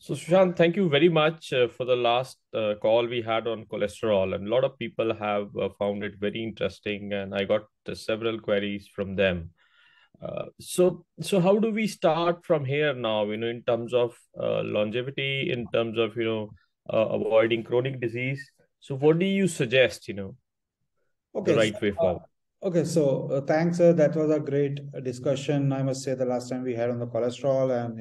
So, Sushant, thank you very much for the last call we had on cholesterol. And a lot of people have found it very interesting, and I got several queries from them. So how do we start from here now? In terms of longevity, in terms of avoiding chronic disease. So, what do you suggest? The Okay, so, right way uh, forward. thanks, sir. That was a great discussion. I must say the last time we had on the cholesterol, and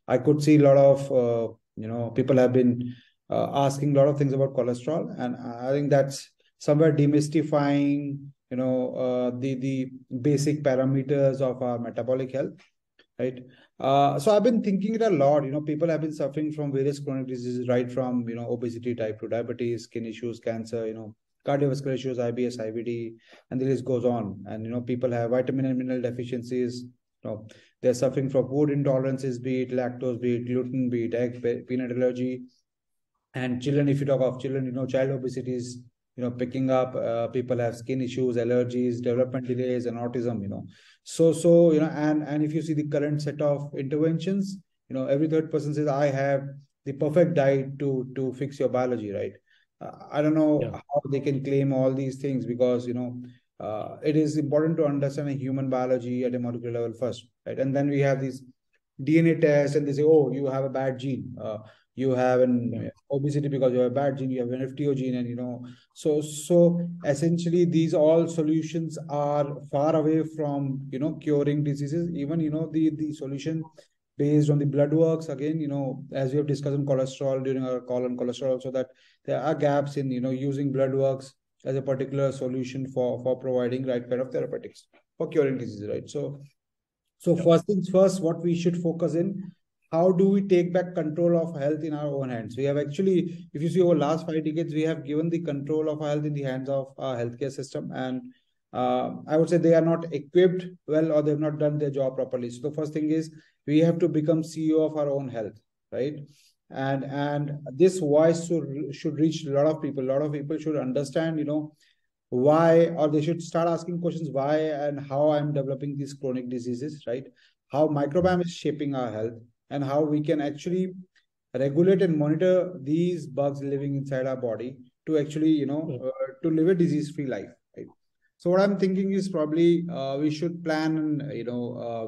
I could see a lot of people have been asking a lot of things about cholesterol, and I think that's somewhere demystifying the basic parameters of our metabolic health, right? So I've been thinking it a lot. People have been suffering from various chronic diseases, right from obesity, type 2 diabetes, skin issues, cancer, cardiovascular issues, IBS, IBD, and the list goes on. And people have vitamin and mineral deficiencies. They're suffering from food intolerances, be it lactose, be it gluten, be it egg, peanut allergy. And children, if you talk of children, child obesity is picking up. People have skin issues, allergies, development delays, and autism. So and if you see the current set of interventions, every third person says I have the perfect diet to fix your biology, right? I don't know Yeah. how they can claim all these things, because it is important to understand a human biology at a molecular level first, right? And then we have these DNA tests, and they say, oh, you have a bad gene. You have Yeah. an obesity because you have a bad gene. You have an FTO gene, and so essentially these all solutions are far away from curing diseases. Even the solution based on the blood works, again, as we have discussed on cholesterol during our call on cholesterol also, that there are gaps in using blood works as a particular solution for providing right kind of therapeutics for curing disease, right? So Yeah. first things first, what we should focus in, how do we take back control of health in our own hands? We have actually, if you see over last 5 decades, we have given the control of our health in the hands of our healthcare system. And I would say they are not equipped well, or they've not done their job properly. So the first thing is we have to become CEO of our own health, right? And this voice should reach a lot of people. A lot of people should understand, why, or they should start asking questions why and how I'm developing these chronic diseases, right? How microbiome is shaping our health, and how we can actually regulate and monitor these bugs living inside our body to actually to live a disease free life, right? So what I'm thinking is probably we should plan a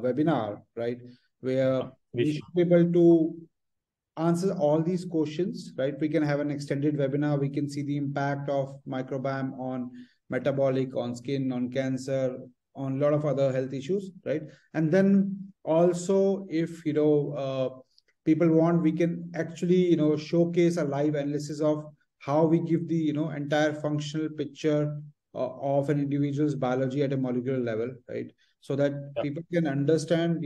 webinar, right, where Yeah. We we should. should be able to answer all these questions, right? We can have an extended webinar. We can see the impact of microbiome on metabolic, on skin, on cancer, on a lot of other health issues, right? And then also, if people want, we can actually showcase a live analysis of how we give the entire functional picture of an individual's biology at a molecular level, right? So that Yeah. people can understand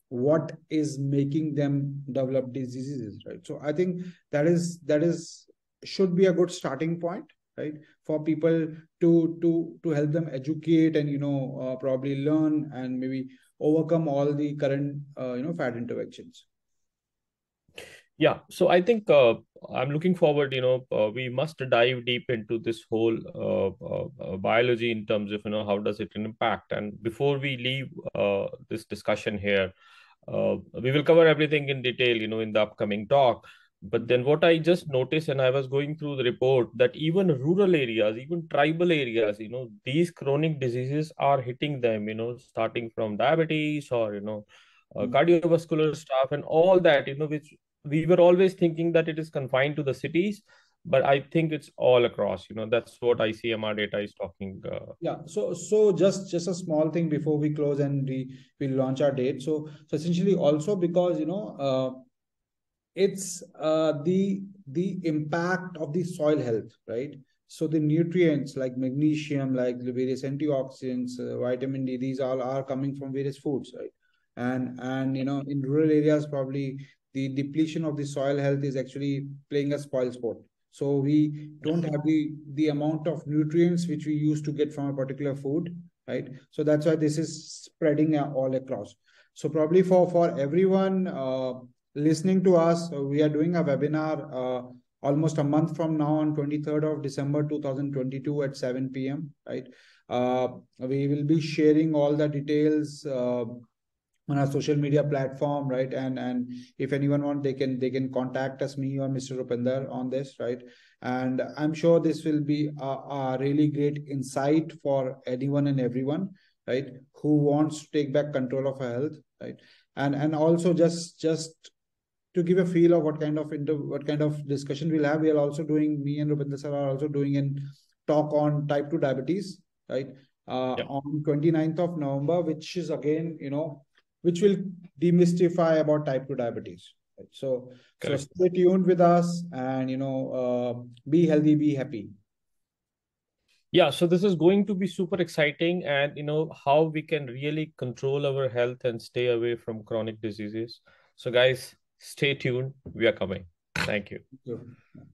what is making them develop diseases, right? So I think that is should be a good starting point, right, for people to help them educate and probably learn and maybe overcome all the current fad interventions. Yeah, so I think I'm looking forward. We must dive deep into this whole biology in terms of how does it impact. And before we leave this discussion here, we will cover everything in detail, in the upcoming talk. But then what I just noticed, and I was going through the report, that even rural areas, even tribal areas, these chronic diseases are hitting them. Starting from diabetes or Mm. cardiovascular stuff and all that. Which we were always thinking that it is confined to the cities, but I think it's all across. That's what ICMR data is talking. Yeah, so just a small thing before we close and we launch our date. So essentially also because it's the impact of the soil health, right? So the nutrients like magnesium, like the various antioxidants, vitamin D, these all are coming from various foods, right? And in rural areas, probably the depletion of the soil health is actually playing a spoil sport. So we don't have the amount of nutrients which we used to get from a particular food, right? So that's why this is spreading all across. So probably for everyone listening to us, we are doing a webinar almost a month from now on 23rd of December 2022 at 7 p.m. Right? We will be sharing all the details on our social media platform, right? And if anyone want, they can contact us, me or Mr. Rupinder, on this, right? And I'm sure this will be a really great insight for anyone and everyone, right, who wants to take back control of our health, right? And also just to give a feel of what kind of discussion we'll have, we are also doing, me and Rupinder sir are also doing an talk on type 2 diabetes, right? Yeah, On 29th of November, which is again, which will demystify about type 2 diabetes. Right? So correct. stay tuned with us, and be healthy, be happy. Yeah, so this is going to be super exciting, and how we can really control our health and stay away from chronic diseases. So guys, stay tuned. We are coming. Thank you. Thank you.